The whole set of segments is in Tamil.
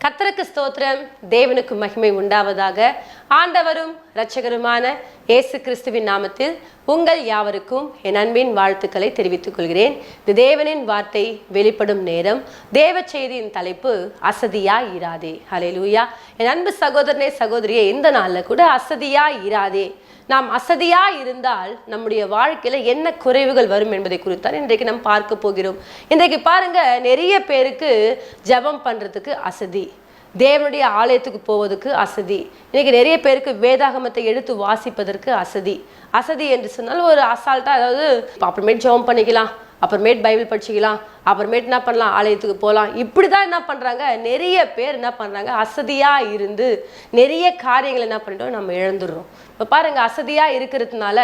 கர்த்தருக்கு ஸ்தோத்திரம், தேவனுக்கு மகிமை உண்டாவதாக. ஆண்டவரும் இரட்சகருமான இயேசு கிறிஸ்துவின் நாமத்தில் உங்கள் யாவருக்கும் என் அன்பின் வாழ்த்துக்களை தெரிவித்துக் கொள்கிறேன். இந்த தேவனின் வார்த்தை வெளிப்படும் நேரம். தேவ செய்தியின் தலைப்பு அசதியா இராதே. ஹல்லேலூயா. என் அன்பு சகோதரனே சகோதரியே, இந்த நாளில் கூட அசதியா இராதே. நாம் அசதியா இருந்தால் நம்முடைய வாழ்க்கையில என்ன குறைவுகள் வரும் என்பதை குறித்தான் இன்றைக்கு நாம் பார்க்க போகிறோம். இன்றைக்கு பாருங்க, நிறைய பேருக்கு ஜெபம் பண்றதுக்கு அசதி, தேவனுடைய ஆலயத்துக்கு போவதற்கு அசதி, இன்னைக்கு நிறைய பேருக்கு வேதாகமத்தை எடுத்து வாசிப்பதற்கு அசதி என்று சொன்னால் ஒரு அசால்ட்டா, அதாவது அப்புறமேட்டு ஜெபம் பண்ணிக்கலாம், அப்புறமேட்டு பைபிள் படிச்சுக்கலாம், அப்புறமேட்டு என்ன பண்ணலாம், ஆலயத்துக்கு போகலாம், இப்படி தான் என்ன பண்ணுறாங்க. நிறைய பேர் என்ன பண்ணுறாங்க, அசதியாக இருந்து நிறைய காரியங்கள் என்ன பண்ணிட்டோம், நம்ம இழந்துடுறோம். இப்போ பாருங்கள், அசதியாக இருக்கிறதுனால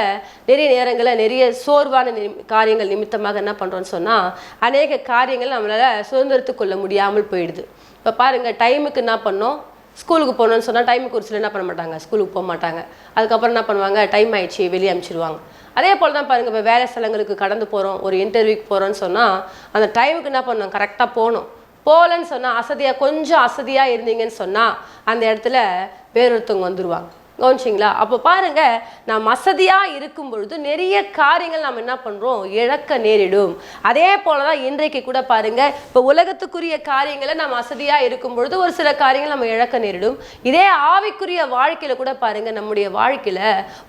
நிறைய நேரங்களில் நிறைய சோர்வான காரியங்கள் நிமித்தமாக என்ன பண்ணுறோன்னு சொன்னால் அநேக காரியங்கள் நம்மளால் சுதந்திரத்து கொள்ள முடியாமல் போயிடுது. இப்போ பாருங்கள், டைமுக்கு என்ன பண்ணோம், ஸ்கூலுக்கு போகணுன்னு சொன்னால் டைமுக்கு ஒரு சில என்ன பண்ண மாட்டாங்க, ஸ்கூலுக்கு போக மாட்டாங்க. அதுக்கப்புறம் என்ன பண்ணுவாங்க, டைம் ஆயிடுச்சு வெளியே அனுப்பிச்சிடுவாங்க. அதே போல் தான் பாருங்கள், இப்போ வேலை ஸ்தலங்களுக்கு கடந்து போகிறோம், ஒரு இன்டர்வியூக்கு போகிறோன்னு சொன்னால் அந்த டைமுக்கு என்ன பண்ணணும், கரெக்டாக போகணும். போகலன்னு சொன்னால் அசதியாக, கொஞ்சம் அசதியாக இருந்தீங்கன்னு சொன்னால் அந்த இடத்துல வேறொருத்தவங்க வந்துடுவாங்க. கவனிச்சிங்களா? அப்போ பாருங்க, நாம் அசதியாக இருக்கும் பொழுது நிறைய காரியங்கள் நாம் என்ன பண்ணுறோம், இழக்க நேரிடும். அதே போல தான் இன்றைக்கு கூட பாருங்க, இப்போ உலகத்துக்குரிய காரியங்களை நாம் அசதியாக இருக்கும் பொழுது ஒரு சில காரியங்கள் நம்ம இழக்க நேரிடும். இதே ஆவிக்குரிய வாழ்க்கையில் கூட பாருங்க, நம்முடைய வாழ்க்கையில்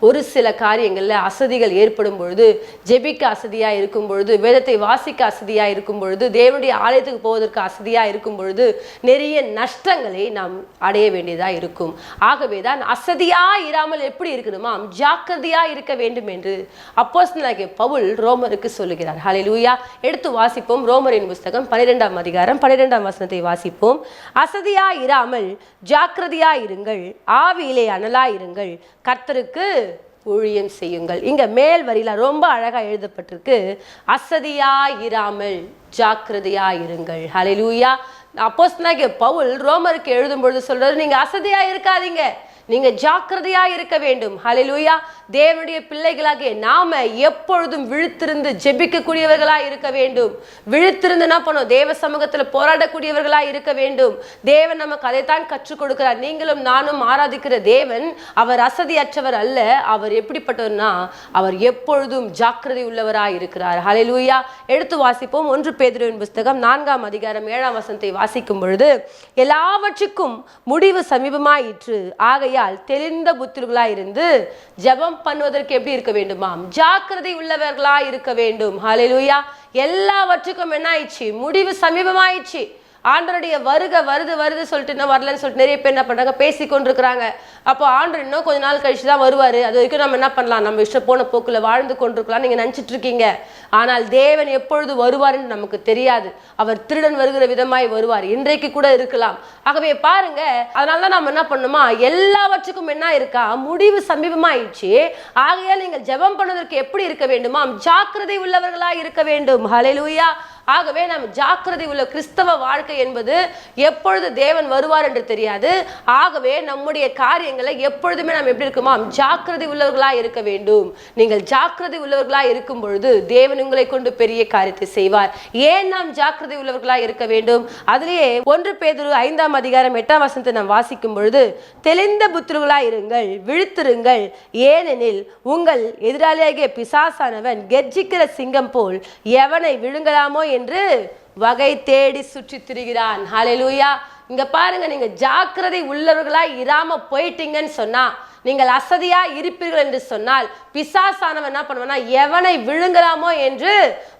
ஒரு சில காரியங்களில் அசதிகள் ஏற்படும் பொழுது, ஜெபிக்க அசதியாக இருக்கும் பொழுது, வேதத்தை வாசிக்க அசதியாக இருக்கும் பொழுது, தேவனுடைய ஆலயத்துக்கு போவதற்கு அசதியாக இருக்கும் பொழுது நிறைய நஷ்டங்களை நாம் அடைய வேண்டியதாக இருக்கும். ஆகவே தான் அசதியாக இராமல் எப்படி இருக்கணுமா, ஜாக்கிரதையா இருக்க வேண்டும் என்று அப்போஸ்தலனாகிய பவுல் ரோமருக்கு சொல்லுகிறார். ஹல்லேலூயா. எடுத்து வாசிப்போம். ரோமரின் புஸ்தகம் 12ஆம் அதிகாரம் 12ஆம் வசனத்தை வாசிப்போம். அசதியா இராமல் ஜாக்கிரதையா இருங்கள், ஆவியிலே அனலா இருங்கள், கர்த்தருக்கு ஊழியம் செய்யுங்கள். இங்க மேல் வரியில ரொம்ப அழகா எழுதப்பட்டிருக்கு, அசதியா இராமல் ஜாக்கிரதையா இருங்கள். ஹல்லேலூயா. அப்போஸ்தலனாகிய பவுல் ரோமருக்கு எழுதும் பொழுது சொல்றாரு, நீங்க அசதியா இருக்காதீங்க, நீங்க ஜாக்கிரதையா இருக்க வேண்டும். ஹல்லேலூயா. தேவனுடைய பிள்ளைகளாகிய நாம எப்பொழுதும் விழித்திருந்து ஜெபிக்கக்கூடியவர்களா இருக்க வேண்டும். விழித்திருந்து என்ன பண்ணும், தேவ சமூகத்துல போராடக்கூடியவர்களா இருக்க வேண்டும். தேவன் நமக்கு அதைத்தான் கற்றுக் கொடுக்கிறார். நீங்களும் நானும் ஆராதிக்கிற தேவன் அவர் அசதியற்றவர் அல்ல. அவர் எப்படிப்பட்டவர்னா, அவர் எப்பொழுதும் ஜாக்கிரதை உள்ளவரா இருக்கிறார். ஹல்லேலூயா. எடுத்து வாசிப்போம். 1 பேதுருவின் புஸ்தகம் 4ஆம் அதிகாரம் 7ஆம் வசனத்தை வாசிக்கும் பொழுது, எல்லாவற்றுக்கும் முடிவு சமீபமாயிற்று, ஆகையால் தெளிந்த புத்திரர்களாய் இருந்து ஜெபம் பண்ணுவதற்கு எப்படி இருக்க வேண்டுமாம், ஜாக்கிரதை உள்ளவர்களா இருக்க வேண்டும். ஹல்லேலூயா. எல்லாவற்றுக்கும் என்ன ஆயிடுச்சு, முடிவு சமீபமாயிடுச்சு. ஆண்டருடைய வருகை வருது சொல்லிட்டு இன்னும் வரலன்னு சொல்லிட்டு நிறைய பேர் என்ன பண்றாங்க, பேசி கொண்டிருக்கிறாங்க. அப்போ ஆண்டர் இன்னும் கொஞ்ச நாள் கழிச்சு தான் வருவாரு, அது வரைக்கும் நம்ம என்ன பண்ணலாம், நம்ம இஷ்டம் போன போக்குல வாழ்ந்து கொண்டிருக்கலாம் நீங்க நினைச்சிட்டு இருக்கீங்க. ஆனால் தேவன் எப்பொழுது வருவாருன்னு நமக்கு தெரியாது. அவர் திருடன் வருகிற விதமாய் வருவார், இன்றைக்கு கூட இருக்கலாம். ஆகவே பாருங்க, அதனாலதான் நம்ம என்ன பண்ணுமா, எல்லாவற்றுக்கும் என்ன இருக்கா, முடிவு சமீபமாயிடுச்சு, ஆகையால் நீங்கள் ஜெபம் பண்ணுவதற்கு எப்படி இருக்க வேண்டுமா, ஜாக்கிரதை உள்ளவர்களா இருக்க வேண்டும். ஹல்லேலூயா. ஆகவே நம்ம ஜாக்கிரதை உள்ள கிறிஸ்தவ வாழ்க்கை என்பது எப்பொழுது தேவன் வருவார் என்று தெரியாது. ஆகவே நம்முடைய காரியங்களை எப்பொழுதுமே நாம் எப்படி இருக்குமா, ஜாக்கிரதை உள்ளவர்களா இருக்க வேண்டும். நீங்கள் ஜாக்கிரதை உள்ளவர்களா இருக்கும் பொழுது தேவன் உங்களை கொண்டு பெரிய காரியத்தை செய்வார். ஏன் நாம் ஜாக்கிரதை உள்ளவர்களா இருக்க வேண்டும்? அதிலேயே 1 பேதுரு 5ஆம் அதிகாரம் 8ஆம் வசனத்தை நாம் வாசிக்கும் பொழுது, தெளிந்த புத்திரர்களா இருங்கள், விழித்திருங்கள், ஏனெனில் உங்கள் எதிராளியாகிய பிசாசானவன் கெர்ச்சிக்கிற சிங்கம் போல் எவனை விழுங்கலாமோ என்று வகை தேடி சுற்றி திரிகிறான். ஹல்லேலூயா. இங்க பாருங்க, நீங்க ஜாக்கிரதை உள்ளவர்களா இராம போயிட்டீங்கன்னு சொன்னா, நீங்கள் அசதியா இருப்பீர்கள் என்று சொன்னால், பிசாசானவன் என்ன பண்ணுவானா, எவனை விழுங்கலாமோ என்று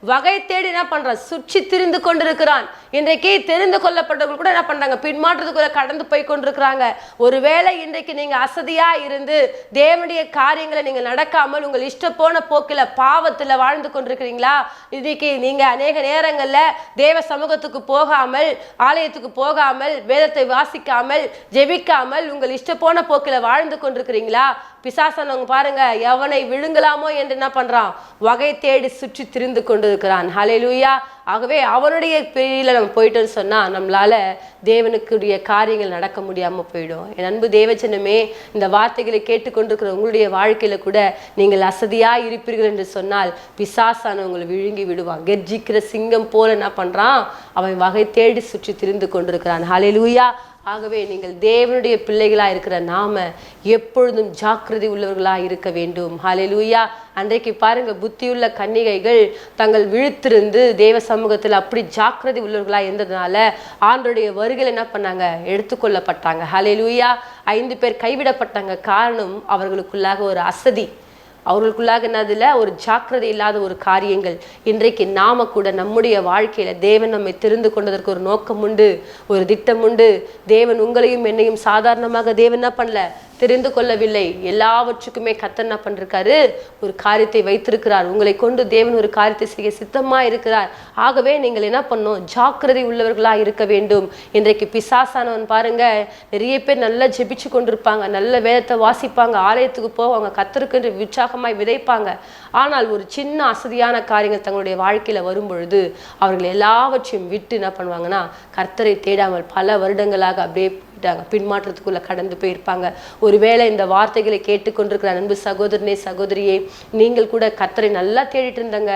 வகை தேடி என்ன பண்றான், சுற்றி திரிந்து கொண்டிருக்கிறான். இன்றைக்கு தெரிந்து கொள்ளப்பட்டவர்கள் கூட என்ன பண்றாங்க, பின்மாற்றத்துக்குள்ள கடந்து போய் கொண்டிருக்கிறாங்க. ஒருவேளை இன்றைக்கு நீங்க அசதியா இருந்து தேவனுடைய காரியங்களை நீங்க நடக்காமல் உங்கள் இஷ்ட போன போக்கில பாவத்துல வாழ்ந்து கொண்டிருக்கிறீங்களா? இன்னைக்கு நீங்க அநேக நேரங்கள்ல தேவ சமூகத்துக்கு போகாமல், ஆலயத்துக்கு போகாமல், வேதத்தை வாசிக்காமல், ஜெபிக்காமல் உங்கள் இஷ்ட போன போக்கில வாழ்ந்து கொண்டிருக்கிறீங்களா? பிசாசானவங்க பாருங்க, எவனை விழுங்கலாமோ என்று என்ன பண்றான், வகை தேடி சுற்றி திரிந்து கொண்டிருக்கிறான். ஹல்லேலூயா. ஆகவே அவனுடைய பிரியில நம்ம போயிட்டோன்னு சொன்னா நம்மளால தேவனுக்குரிய காரியங்கள் நடக்க முடியாம போயிடும். என் அன்பு தேவஜனமே, இந்த வார்த்தைகளை கேட்டுக்கொண்டிருக்கிற உங்களுடைய வாழ்க்கையில கூட நீங்கள் அசதியா இருப்பீர்கள் என்று சொன்னால் பிசாசானவங்களை விழுங்கி விடுவான். கெர்ச்சிக்கிற சிங்கம் போல என்ன பண்றான், அவன் வகை தேடி சுற்றி திரிந்து கொண்டிருக்கிறான். ஹல்லேலூயா. ஆகவே நீங்கள் தேவனுடைய பிள்ளைகளாக இருக்கிற நாம எப்பொழுதும் ஜாக்கிரதை உள்ளவர்களாக இருக்க வேண்டும். ஹல்லேலூயா. அன்றைக்கு பாருங்க, புத்தியுள்ள கன்னிகைகள் தங்கள் விழித்திருந்து தேவ சமூகத்தில் அப்படி ஜாக்கிரதை உள்ளவர்களாக இருந்ததுனால ஆண்டவருடைய வருகையில் என்ன பண்ணாங்க? எடுத்துக்கொள்ளப்பட்டாங்க. ஹல்லேலூயா. 5 பேர் கைவிடப்பட்டாங்க. காரணம் அவர்களுக்குள்ளாக ஒரு அசதி, அவர்களுக்குள்ளாக என்னதில்ல ஒரு ஜாக்கிரதை இல்லாத ஒரு காரியங்கள். இன்றைக்கு நாம கூட நம்முடைய வாழ்க்கையில தேவன் நம்மை தெரிந்து கொண்டதற்கு ஒரு நோக்கம் உண்டு, ஒரு திட்டம் உண்டு. தேவன் உங்களையும் என்னையும் சாதாரணமாக தேவன் என்ன பண்ணல, தெரிந்து கொள்ளவில்லை. எல்லாவற்றுக்குமே கர்த்தர் என்ன பண்ணிருக்காரு? ஒரு காரியத்தை வைத்திருக்கிறார். உங்களை கொண்டு தேவன் ஒரு காரியத்தை செய்ய சித்தமா இருக்கிறார். ஆகவே நீங்கள் என்ன பண்ணணும்? ஜாக்கிரதை உள்ளவர்களா இருக்க வேண்டும். இன்றைக்கு பிசாசானவன் பாருங்க, நிறைய பேர் நல்லா ஜெபிச்சு கொண்டிருப்பாங்க, நல்ல வேதத்தை வாசிப்பாங்க, ஆலயத்துக்கு போவாங்க, கர்த்தருக்கு உற்சாகமாய் விதைப்பாங்க. ஆனால் ஒரு சின்ன அசதியான காரியங்கள் தங்களுடைய வாழ்க்கையில வரும் பொழுது அவர்கள் எல்லாவற்றையும் விட்டு என்ன பண்ணுவாங்கன்னா, கர்த்தரை தேடாமல் பல வருடங்களாக அப்படியே பின்மாற்றத்துக்குள்ள கடந்து போயிருப்பாங்க. ஒருவேளை இந்த வார்த்தைகளை கேட்டுக்கொண்டிருக்கிற அன்பு சகோதரனே, சகோதரியே, நீங்கள் கூட கர்த்தரை நல்லா தேடிட்டு இருந்தாங்க.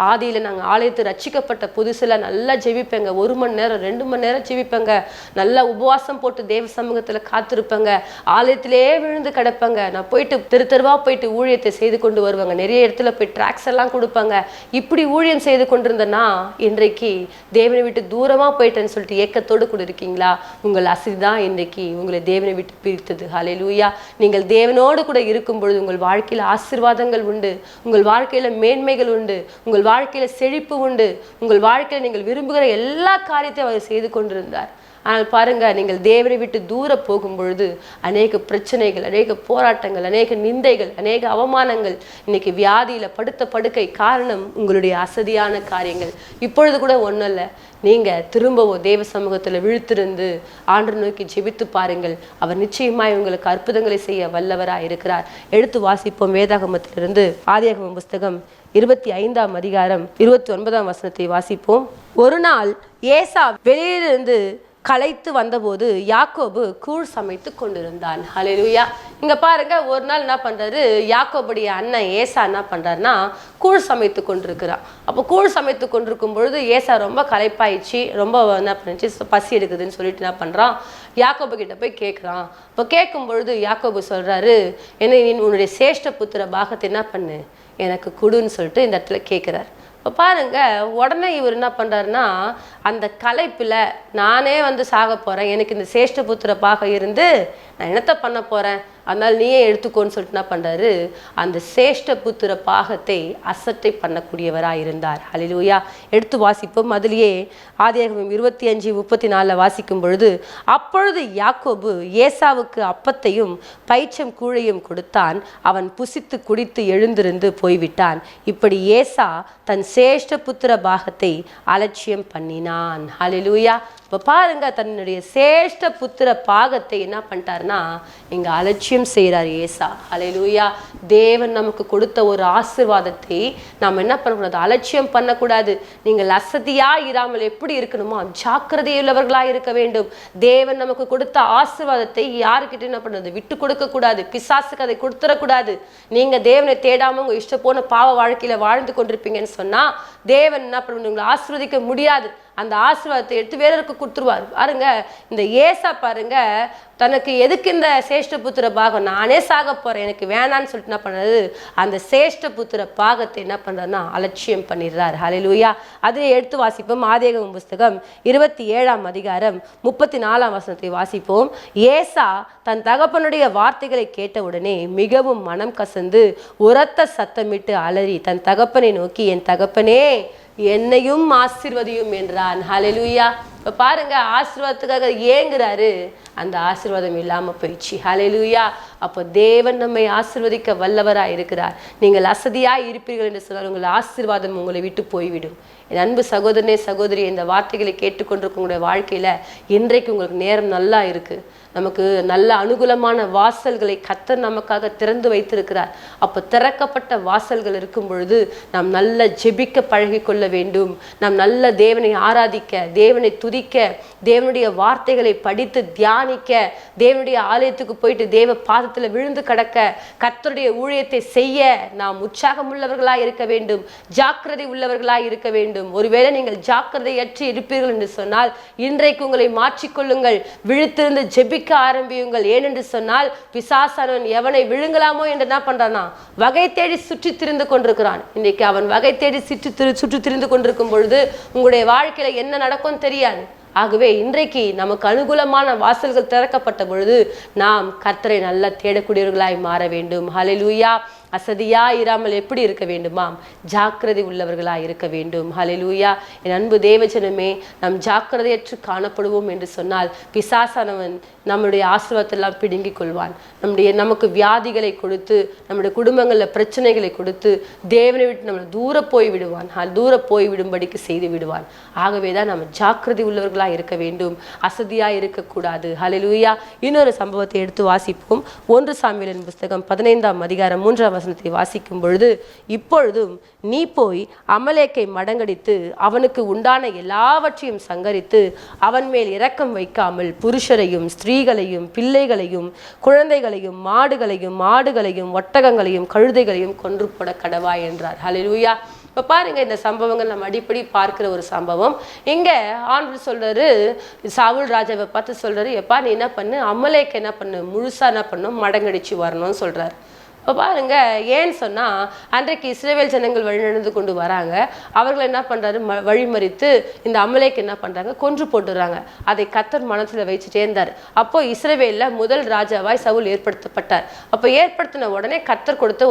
ஆதியில நாங்கள் ஆலயத்தை ரட்சிக்கப்பட்ட புதுசுல நல்லா ஜெபிப்பேங்க, 1 மணி நேரம் 2 மணி நேரம் ஜெபிப்பேங்க, நல்லா உபவாசம் போட்டு தேவ சமூகத்துல காத்திருப்பேங்க, ஆலயத்திலே விழுந்து கிடப்பேங்க. நான் போயிட்டு தெருவா போயிட்டு ஊழியத்தை செய்து கொண்டு வருவாங்க, நிறைய இடத்துல போய் ட்ராக்ஸ் எல்லாம் கொடுப்பாங்க. இப்படி ஊழியம் செய்து கொண்டிருந்தேன்னா இன்றைக்கு தேவனை விட்டு தூரமா போயிட்டேன்னு சொல்லிட்டு ஏக்கத்தோடு கூட இருக்கீங்களா? உங்கள் அசதிதான் இன்றைக்கு உங்களை தேவனை விட்டு பிரித்தது. ஹல்லேலூயா. நீங்கள் தேவனோடு கூட இருக்கும் பொழுது உங்கள் வாழ்க்கையில ஆசீர்வாதங்கள் உண்டு, உங்கள் வாழ்க்கையில மேன்மைகள் உண்டு, உங்கள் வாழ்க்கையில செழிப்பு உண்டு. உங்கள் வாழ்க்கையில நீங்கள் விரும்புகிற எல்லா காரியத்தையும் அவர் செய்து கொண்டிருந்தார். ஆனால் பாருங்க, நீங்கள் தேவனை விட்டு தூர போகும் பொழுது அநேக பிரச்சனைகள், அநேக போராட்டங்கள், அநேக நிந்தைகள், அநேக அவமானங்கள், இன்னைக்கு வியாதியில படுத்த படுக்கை. காரணம் உங்களுடைய அசதியான காரியங்கள். இப்பொழுது கூட ஒன்றும் இல்லை, நீங்க திரும்பவும் தேவ சமூகத்துல விழுத்திருந்து ஆண்டவரை நோக்கி ஜெபித்து பாருங்கள். அவர் நிச்சயமாய் உங்களுக்கு அற்புதங்களை செய்ய வல்லவராய் இருக்கிறார். எடுத்து வாசிப்போம் வேதாகமத்திலிருந்து ஆதியாகமம் புஸ்தகம் 25ஆம் அதிகாரம் 29ஆம் வசனத்தை வாசிப்போம். ஒரு நாள் ஏசா வெளியிலிருந்து களைத்து வந்தபோது யாக்கோபு கூழ் சமைத்து கொண்டிருந்தான். ஹல்லேலூயா. இங்க பாருங்க, ஒரு நாள் என்ன பண்றாரு, யாக்கோபுடைய அண்ணன் ஏசா என்ன பண்றாருன்னா கூழ் சமைத்து கொண்டிருக்கிறான். அப்போ கூழ் சமைத்து கொண்டிருக்கும் பொழுது ஏசா ரொம்ப களைப்பாயிடுச்சு, ரொம்ப என்ன பண்ணுச்சு, பசி எடுக்குதுன்னு சொல்லிட்டு என்ன பண்றான், யாக்கோபு கிட்ட போய் கேட்குறான். இப்போ கேட்கும் பொழுது யாக்கோபு சொல்றாரு, என்ன உன்னுடைய சேஷ்ட புத்திர பாகத்தை என்ன பண்ணு எனக்கு கொடுன்னு சொல்லிட்டு இந்த இடத்துல கேட்குறாரு. இப்போ பாருங்க, உடனே இவர் என்ன பண்ணுறாருன்னா, அந்த களைப்பில் நானே சாக போகிறேன், எனக்கு இந்த சேஷ்ட புத்திர பாகம் இருந்து நான் என்னத்தை பண்ண போகிறேன், அதனால் நீயே எடுத்துக்கோன்னு சொல்லிட்டு என்ன பண்ணுறாரு, அந்த சேஷ்ட புத்திர பாகத்தை அசட்டை பண்ணக்கூடியவராக இருந்தார். ஹல்லேலூயா. எடுத்து வாசிப்போம். அதிலேயே ஆதியாகமம் 25:34 வாசிக்கும் பொழுது, அப்பொழுது யாக்கோபு ஏசாவுக்கு அப்பத்தையும் பயிற்சம் கூழையும் கொடுத்தான், அவன் புசித்து குடித்து எழுந்திருந்து போய்விட்டான். இப்படி ஏசா தன் சேஷ்ட புத்திர பாகத்தை அலட்சியம் பண்ணினான். ஹல்லேலூயா. இப்போ பாருங்க, தன்னுடைய சேஷ்ட புத்திர பாகத்தை என்ன பண்ணிட்டாருன்னா இங்க அலட்சியம் செய்கிறார் ஏசா. ஹல்லேலூயா. தேவன் நமக்கு கொடுத்த ஒரு ஆசீர்வாதத்தை நாம் என்ன பண்ணக்கூடாது, அலட்சியம் பண்ணக்கூடாது. நீங்கள் அசதியா இராமல் எப்படி இருக்கணுமோ ஜாக்கிரதையுள்ளவர்களா இருக்க வேண்டும். தேவன் நமக்கு கொடுத்த ஆசீர்வாதத்தை யாருக்கிட்ட என்ன பண்ணுறது, விட்டு கொடுக்க கூடாது, பிசாசுக்கு அதை கொடுத்துடக்கூடாது. நீங்க தேவனை தேடாம உங்க இஷ்ட போன பாவ வாழ்க்கையில வாழ்ந்து கொண்டிருப்பீங்கன்னு சொன்னா தேவன் என்ன பண்ணுவாங்க, உங்களை ஆசீர்வதிக்க முடியாது. அந்த ஆசீர்வாதத்தை எடுத்து வேறருக்கு கொடுத்துருவார். பாருங்க, இந்த ஏசா பாருங்க, தனக்கு எதுக்கு இந்த சேஷ்ட புத்திர பாகம், நானே சாக போறேன், எனக்கு வேணான்னு சொல்லிட்டு என்ன பண்றது, அந்த சேஷ்ட புத்திர பாகத்தை என்ன பண்றாருன்னா அலட்சியம் பண்ணிடுறார். ஹல்லேலூயா. அதை எடுத்து வாசிப்போம். ஆதியாகமம் புஸ்தகம் 27ஆம் அதிகாரம் 34ஆம் வசனத்தை வாசிப்போம். ஏசா தன் தகப்பனுடைய வார்த்தைகளை கேட்டவுடனே மிகவும் மனம் கசந்து உரத்த சத்தமிட்டு அலறி தன் தகப்பனை நோக்கி, என் தகப்பனே என்னையும் ஆசீர்வதியும் என்றான். ஹல்லேலூயா. இப்போ பாருங்க, ஆசீர்வாதத்துக்காக ஏங்குறாரு, அந்த ஆசீர்வாதம் இல்லாமல் போயிடுச்சு. ஹல்லேலூயா. அப்போ தேவன் நம்மை ஆசீர்வதிக்க வல்லவராக இருக்கிறார். நீங்கள் அசதியாக இருப்பீர்கள் என்று சொன்னால் உங்கள் ஆசீர்வாதம் உங்களை விட்டு போய்விடும். என் அன்பு சகோதரனே, சகோதரி, இந்த வார்த்தைகளை கேட்டுக்கொண்டிருக்க உங்களுடைய வாழ்க்கையில் இன்றைக்கு உங்களுக்கு நேரம் நல்லா இருக்குது. நமக்கு நல்ல அனுகூலமான வாசல்களை கர்த்தர் நமக்காக திறந்து வைத்திருக்கிறார். அப்போ திறக்கப்பட்ட வாசல்கள் இருக்கும் பொழுது நாம் நல்ல ஜெபிக்க பழகி கொள்ள வேண்டும். நாம் நல்ல தேவனை ஆராதிக்க, தேவனை துதிக்க, தேவனுடைய வார்த்தைகளை படித்து தியானிக்க, தேவனுடைய ஆலயத்துக்கு போயிட்டு தேவ பாதத்தில் விழுந்து கிடக்க, கர்த்தருடைய ஊழியத்தை செய்ய நாம் உற்சாகம் உள்ளவர்களாக இருக்க வேண்டும், ஜாக்கிரதை உள்ளவர்களாக இருக்க வேண்டும். வேண்டும். ஒருவேளை நீங்கள் ஜாக்கிரதையற்று இருப்பீர்கள் என்று சொன்னால் இன்றைக்கு உங்களை மாற்றிக்கொள்ளுங்கள். விழித்திருந்து ஜெபிக்க ஆரம்பியுங்கள். ஏனென்று சொன்னால் பிசாசானவன் எவனை விழுங்கலாமோ என்று என்ன பண்றானா வகை தேடி சுற்றி திரிந்து கொண்டிருக்கிறான். இன்றைக்கு அவன் வகை தேடி சுற்றி திரிந்து கொண்டிருக்கும் பொழுது உங்களுடைய வாழ்க்கையில என்ன நடக்கும் தெரியாது. ஆகவே இன்றைக்கு நமக்கு அனுகூலமான வாசல்கள் திறக்கப்பட்ட பொழுது நாம் கர்த்தரை நல்லா தேடக்கூடியவர்களாய் மாற வேண்டும். ஹல்லேலூயா. அசதியா இராமல் எப்படி இருக்க வேண்டுமாம்? ஜாக்கிரதை உள்ளவர்களாய் இருக்க வேண்டும். ஹல்லேலூயா. என் அன்பு தேவஜனமே, நாம் ஜாக்கிரதையற்று காணப்படுவோம் என்று சொன்னால் பிசாசானவன் நம்முடைய ஆசீர்வாதத்தெல்லாம் பிடுங்கிக் கொள்வான். நமக்கு வியாதிகளை கொடுத்து, நம்முடைய குடும்பங்களில் பிரச்சனைகளை கொடுத்து தேவனை விட்டு நம்மளை தூர போய் விடுவான். தூர போய் விடும்படிக்கு செய்து விடுவான். ஆகவே தான் நம்ம ஜாக்கிரதை உள்ளவர்களாக இருக்க வேண்டும். அசதியாக இருக்கக்கூடாது. ஹல்லேலூயா. இன்னொரு சம்பவத்தை எடுத்து வாசிப்போம். 1 சாமுவேலின் புஸ்தகம் 15ஆம் அதிகாரம் 3ஆம் வசனத்தை வாசிக்கும் பொழுது, இப்பொழுதும் நீ போய் அமலேக்கை மடங்கடித்து அவனுக்கு உண்டான எல்லாவற்றையும் சங்கரித்து அவன் மேல் இரக்கம் வைக்காமல் புருஷரையும் ஸ்திரீகளையும் பிள்ளைகளையும் குழந்தைகளையும் மாடுகளையும் ஒட்டகங்களையும் கழுதைகளையும் கொன்று போட கடவாய் என்றார். ஹல்லேலூயா. இப்போ பாருங்க, இந்த சம்பவங்கள் நம்ம அடிப்படை பார்க்கிற ஒரு சம்பவம். இங்கே ஆண்டவர் சொல்றாரு, சவுல் ராஜாவை பார்த்து சொல்றாரு, எப்பா நீ என்ன பண்ணு, அமலேக்கு என்ன பண்ணு, முழுசா என்ன பண்ணும், மடங்கடிச்சு வரணும்னு சொல்றாரு. இப்போ பாருங்க, ஏன்னு சொன்னால் அன்றைக்கு இஸ்ரவேல் ஜனங்கள் வழிநடந்து கொண்டு வராங்க. அவர்கள் என்ன பண்ணுறாரு, வழிமறித்து இந்த அமலேக்கு என்ன பண்ணுறாங்க, கொன்று போட்டுறாங்க. அதை கர்த்தர் மனத்தில் வச்சுட்டே இருந்தார். அப்போ இஸ்ரவேலில் முதல் ராஜாவாய் சவுல் ஏற்படுத்தப்பட்டார். அப்போ ஏற்படுத்தின உடனே கர்த்தர் கொடுத்த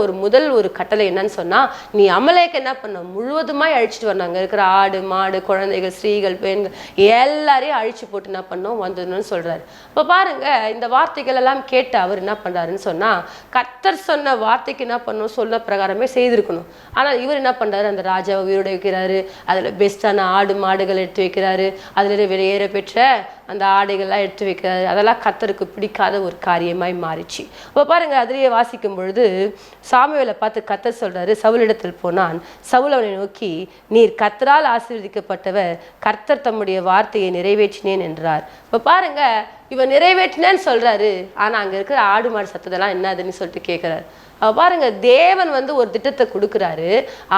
ஒரு கட்டளை என்னன்னு சொன்னால், நீ அமலேக்கு என்ன பண்ண, முழுவதுமாய் அழிச்சிட்டு வந்தாங்க. இருக்கிற ஆடு மாடு குழந்தைகள் ஸ்திரீகள் பெண்கள் எல்லாரையும் அழிச்சு போட்டு என்ன பண்ணோம் வந்துடணும்னு சொல்கிறார். இப்போ பாருங்க, இந்த வார்த்தைகள் எல்லாம் கேட்டு அவர் என்ன பண்ணுறாருன்னு சொன்னால், கர்த்தர் சொன்ன வார்த்தைக்கு என்ன பண்ணணும், சொல்ல பிரகாரமே செய்திருக்கணும். ஆனால் இவர் என்ன பண்றாரு, அந்த ராஜாவை உயிரோட வைக்கிறாரு. அதுல பெஸ்டான ஆடு மாடுகள் எடுத்து வைக்கிறாரு. அதுல வெளியேற பெற்ற அந்த ஆடைகள்லாம் எடுத்து வைக்கிறாரு. அதெல்லாம் கர்த்தருக்கு பிடிக்காத ஒரு காரியமாய் மாறிச்சு. அப்போ பாருங்க, அதிலேயே வாசிக்கும் பொழுது சாமுவேலை பார்த்து கர்த்தர் சொல்றாரு, சவுலிடத்தில் போனான். சவுல் அவனை நோக்கி, நீர் கர்த்தரால் ஆசீர்வதிக்கப்பட்டவர், கர்த்தர் தம்முடைய வார்த்தையை நிறைவேற்றினேன் என்றார். இப்போ பாருங்க, இவன் நிறைவேற்றினேன்னு சொல்றாரு. ஆனா அங்க இருக்கிற ஆடு மாடு சத்ததெல்லாம் என்னதுன்னு சொல்லிட்டு கேட்கிறாரு. பாருங்க, தேவன் ஒரு திட்டத்தை கொடுக்குறாரு.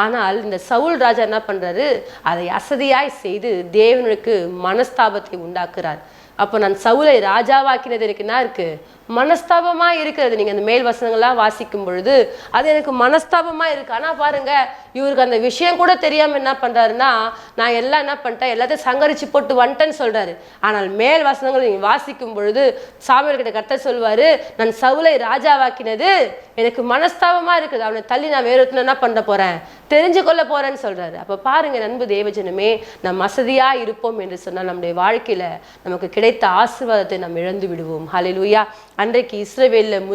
ஆனால் இந்த சவுல் ராஜா என்ன பண்றாரு, அதை அசதியாய் செய்து தேவனுக்கு மனஸ்தாபத்தை உண்டாக்குறார். அப்போ நான் சவுலை ராஜாவாக்கினது எனக்கு என்ன இருக்கு, மனஸ்தாபமா இருக்கிறது. நீங்க அந்த மேல் வசனங்கள்லாம் வாசிக்கும் பொழுது அது எனக்கு மனஸ்தாபமா இருக்கு. ஆனா பாருங்க, இவருக்கு அந்த விஷயம் கூட தெரியாம என்ன பண்றாருன்னா, நான் எல்லாம் என்ன பண்ணிட்டேன், எல்லாத்தையும் சங்கரிச்சு போட்டு வந்துட்டேன்னு சொல்றாரு. ஆனால் மேல் வசனங்கள் நீங்க வாசிக்கும் பொழுது சாமுவேல் கிட்ட கர்த்தர் சொல்வாரு, நான் சவுலை ராஜாவாக்கினது எனக்கு மனஸ்தாபமா இருக்குது. அவனை தள்ளி நான் வேற என்ன பண்ண போறேன், தெரிஞ்சு கொள்ள போறேன்னு சொல்றாரு. அப்ப பாருங்க நண்பு தேவஜனமே, நம் வசதியா இருப்போம் என்று சொன்னால் நம்முடைய வாழ்க்கையில நமக்கு கிடைத்த ஆசீர்வாதத்தை நாம் இழந்து விடுவோம். ஹல்லேலூயா. அன்றைக்கு இஸ்ரவேலில்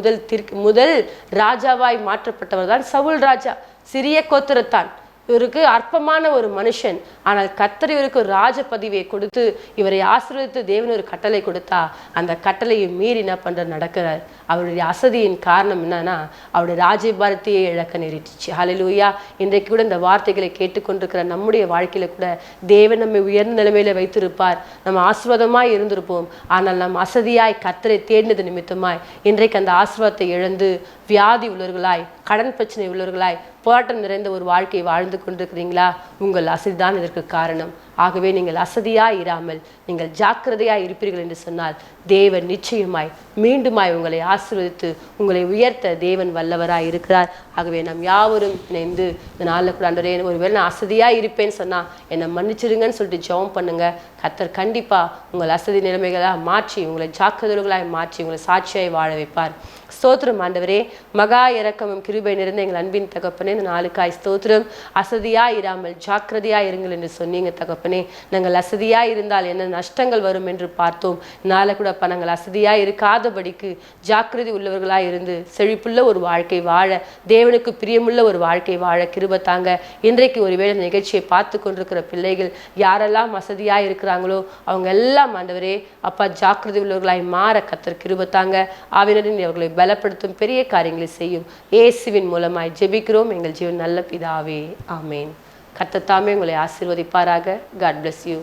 முதல் ராஜாவாய் மாற்றப்பட்டவர் தான் சவுல் ராஜா. சிறிய கோத்திரத்தான். இவருக்கு அற்பமான ஒரு மனுஷன். ஆனால் கர்த்தர் இவருக்கு ஒரு ராஜ பதவியை கொடுத்து இவரை ஆசீர்வதித்து தேவன் ஒரு கட்டளை கொடுத்தா அந்த கட்டளையை மீறி என்ன பண்ற நடக்கிறார். அவருடைய அசதியின் காரணம் என்னன்னா, அவருடைய ராஜ்யபாரத்தையே இழக்க நேரிட்டுச்சு. ஹல்லேலூயா. இன்றைக்கு கூட இந்த வார்த்தைகளை கேட்டுக்கொண்டிருக்கிற நம்முடைய வாழ்க்கையில கூட தேவன் நம்மை உயர்ந்த நிலைமையில வைத்திருப்பார். நம்ம ஆசீர்வாதமாய் இருந்திருப்போம். ஆனால் நம் அசதியாய் கர்த்தரை தேடினது நிமித்தமாய் இன்றைக்கு அந்த ஆசீர்வாதத்தை இழந்து வியாதி உள்ளவர்களாய், கடன் பிரச்சனை உள்ளவர்களாய், போராட்டம் நிறைந்த ஒரு வாழ்க்கை வாழ்ந்து கொண்டிருக்கிறீங்களா? உங்கள் அசதிதான் இதற்கு காரணம். ஆகவே நீங்கள் அசதியாய் இராமல் நீங்கள் ஜாக்கிரதையாய் இருப்பீர்கள் என்று சொன்னால் தேவன் நிச்சயமாய் மீண்டுமாய் உங்களை ஆசீர்வதித்து உங்களை உயர்த்த தேவன் வல்லவராய் இருக்கிறார். ஆகவே நாம் யாவரும் இணைந்து இந்த நாளில் கூட ஆண்டவரே, ஒருவேளை நான் அசதியாக இருப்பேன்னு சொன்னால் என்னை மன்னிச்சிருங்கன்னு சொல்லிட்டு ஜெபம் பண்ணுங்க. கர்த்தர் கண்டிப்பாக உங்கள் அசதி நிலைமைகளாக மாற்றி உங்களை ஜாக்கிரதைகளாய் மாற்றி உங்களை சாட்சியாய் வாழ வைப்பார். ஸ்தோத்திரம் ஆண்டவரே. மகா இரக்கமும் கிருபை நிறைந்த எங்கள் அன்பின் தகப்பனே, இந்த நாளுக்காய் ஸ்தோத்திரம். அசதியாக இராமல் ஜாக்கிரதையாக இருங்கள் என்று சொன்னீங்க தகப்பனே. நாங்கள் அசதியாக இருந்தால் என்ன நஷ்டங்கள் வரும் என்று பார்த்தோம். நாளை கூட நாங்கள் அசதியாக இருக்காதபடிக்கு ஜாக்கிரதை உள்ளவர்களாக இருந்து செழிப்புள்ள ஒரு வாழ்க்கை வாழ, தேவனுக்கு பிரியமுள்ள ஒரு வாழ்க்கை வாழ கிருபை தாங்க. இன்றைக்கு ஒருவேளை நிகழ்ச்சியை பார்த்து கொண்டிருக்கிற பிள்ளைகள் யாரெல்லாம் அசதியாக இருக்கிறாங்களோ அவங்க எல்லாம் ஆண்டவரே அப்பா ஜாக்கிரதை உள்ளவர்களாய் மாற கர்த்தர் கிருபை தாங்க. ஆவினரின் அவர்களை பலப்படுத்தும் பெரிய காரியங்களை செய்யும் இயேசுவின் மூலமாய் ஜெபிக்கிறோம் எங்கள் ஜீவன் நல்ல பிதாவே. ஆமேன். கர்த்தர் தாமே உங்களை ஆசீர்வதிப்பாராக. God bless you.